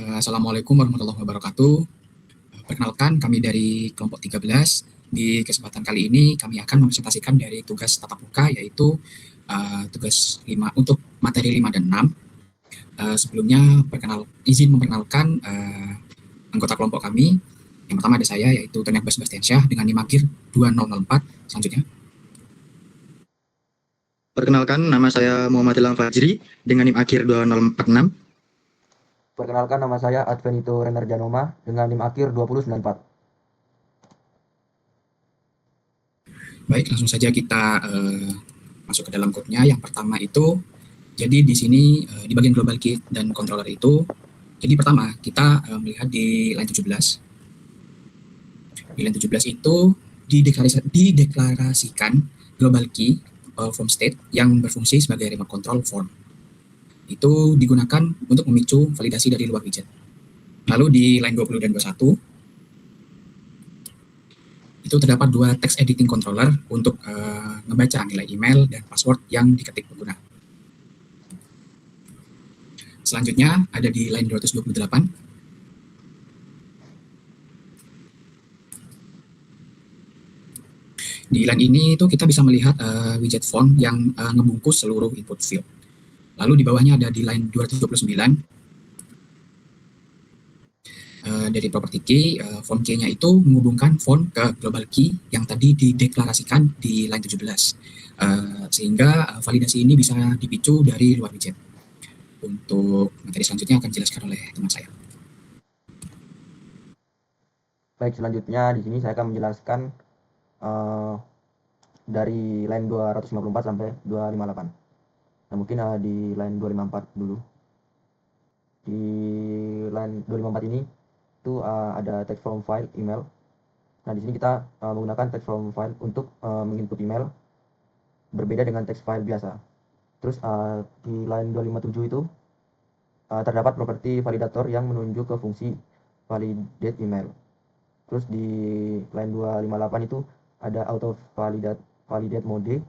Assalamualaikum warahmatullahi wabarakatuh. Perkenalkan, kami dari kelompok 13. Di kesempatan kali ini kami akan mempresentasikan dari tugas tatap muka, yaitu tugas 5 untuk materi 5 dan 6. Sebelumnya izin memperkenalkan anggota kelompok kami. Yang pertama ada saya, yaitu Tony Abbas Bastiansyah dengan NIM akhir 2004. Selanjutnya. Perkenalkan, nama saya Muhammad Ilham Fajri dengan NIM akhir 2046. Perkenalkan, nama saya Advenito Renner Janoma dengan NIM akhir 2094. Baik, langsung saja kita masuk ke dalam code-nya. Yang pertama itu, jadi di sini di bagian global key dan controller itu, jadi pertama kita melihat di line 17. Di line 17 itu dideklarasikan global key form state yang berfungsi sebagai remote control form. Itu digunakan untuk memicu validasi dari luar widget. Lalu di line 20 dan 21, itu terdapat dua text editing controller untuk membaca nilai email dan password yang diketik pengguna. Selanjutnya ada di line 228. Di line ini itu kita bisa melihat widget font yang ngebungkus seluruh input field. Lalu di bawahnya ada di line 229. Dari property key, font key-nya itu menghubungkan font ke global key yang tadi dideklarasikan di line 17. Sehingga validasi ini bisa dipicu dari luar widget. Untuk materi selanjutnya akan dijelaskan oleh teman saya. Baik, selanjutnya di sini saya akan menjelaskan dari line 254 sampai 258. Nah, mungkin di line 254 dulu. Di line 254 ini itu ada text from file email. Nah, di sini kita menggunakan text from file untuk menginput email, berbeda dengan text file biasa. Terus di line 257 itu terdapat properti validator yang menunjuk ke fungsi validate email. Terus di line 258 itu ada auto validate mode.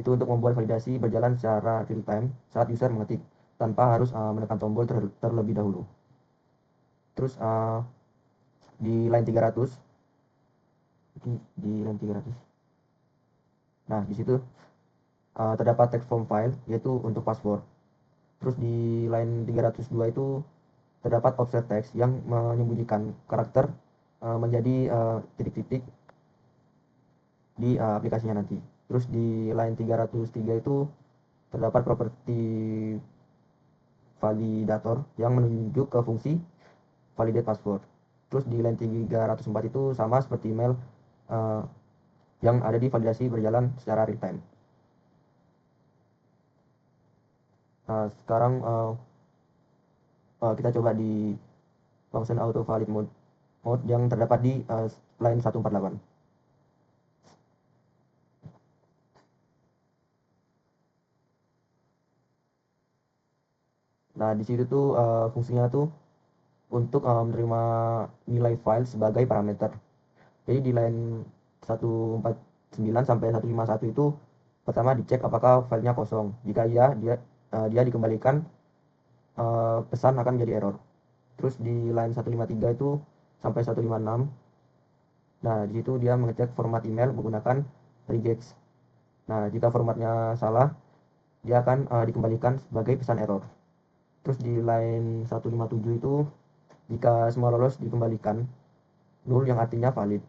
Itu untuk membuat validasi berjalan secara real time saat user mengetik tanpa harus menekan tombol terlebih dahulu. Terus di line 300, nah di situ terdapat text from file yaitu untuk password. Terus di line 302 itu terdapat offset text yang menyembunyikan karakter menjadi titik-titik di aplikasinya nanti. Terus di line 303 itu terdapat properti validator yang menunjuk ke fungsi validate password. Terus di line 304 itu sama seperti email yang ada di validasi berjalan secara real time. Nah, sekarang kita coba di function auto valid mode yang terdapat di line 148. Nah, di situ tuh fungsinya tuh untuk menerima nilai file sebagai parameter. Jadi di line 149 sampai 151 itu pertama dicek apakah filenya kosong. Jika iya, dia dikembalikan pesan akan menjadi error. Terus di line 153 itu sampai 156, nah di situ dia mengecek format email menggunakan regex. Nah, jika formatnya salah, dia akan dikembalikan sebagai pesan error. Terus di line 157 itu jika semua lolos dikembalikan null yang artinya valid.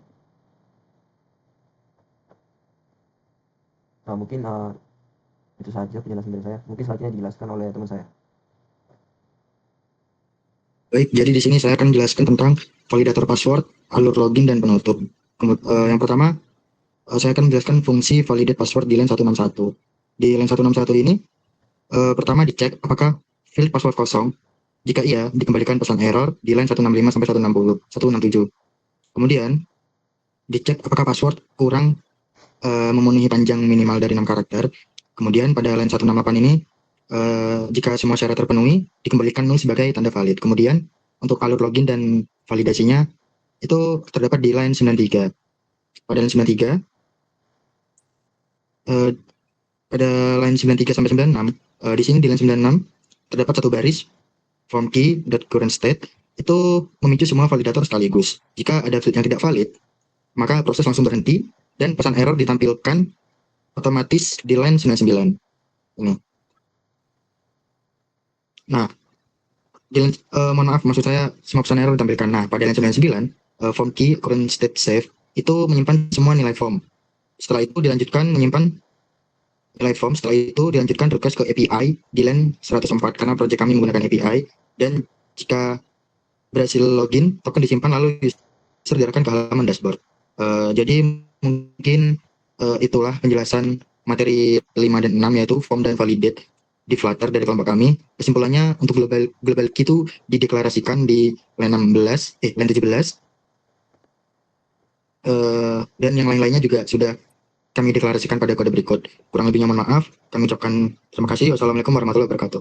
Nah, mungkin itu saja penjelasan dari saya. Mungkin selanjutnya dijelaskan oleh teman saya. Baik, jadi di sini saya akan menjelaskan tentang validator password, alur login, dan penutup. Yang pertama, saya akan menjelaskan fungsi validate password di line 161. Di line 161 ini, pertama dicek apakah field password kosong. Jika iya, dikembalikan pesan error di line 165 sampai 167. Kemudian, dicek apakah password kurang memenuhi panjang minimal dari 6 karakter. Kemudian pada line 168 ini, jika semua syarat terpenuhi, dikembalikan null sebagai tanda valid. Kemudian, untuk alur login dan validasinya, itu terdapat di line 93. Pada line 93, pada line 93 sampai 96, di sini di line 96, terdapat satu baris form key.current state itu memicu semua validator sekaligus. Jika ada field yang tidak valid, maka proses langsung berhenti dan pesan error ditampilkan otomatis di line 99. Ini. Nah, mohon maaf, maksud saya semua pesan error ditampilkan. Nah, pada line 99, form key current state save itu menyimpan semua nilai form. Setelah itu dilanjutkan menyimpan nilai form, setelah itu dilanjutkan request ke API di line 104 karena project kami menggunakan API, dan jika berhasil login, token disimpan lalu user diarahkan ke halaman dashboard. Jadi mungkin itulah penjelasan materi 5 dan 6 yaitu form dan validate di Flutter dari kelompok kami. Kesimpulannya untuk global key itu dideklarasikan di line 17. Dan yang lain-lainnya juga sudah kami deklarasikan pada kode berikut. Kurang lebihnya mohon maaf. Kami ucapkan terima kasih. Wassalamualaikum warahmatullahi wabarakatuh.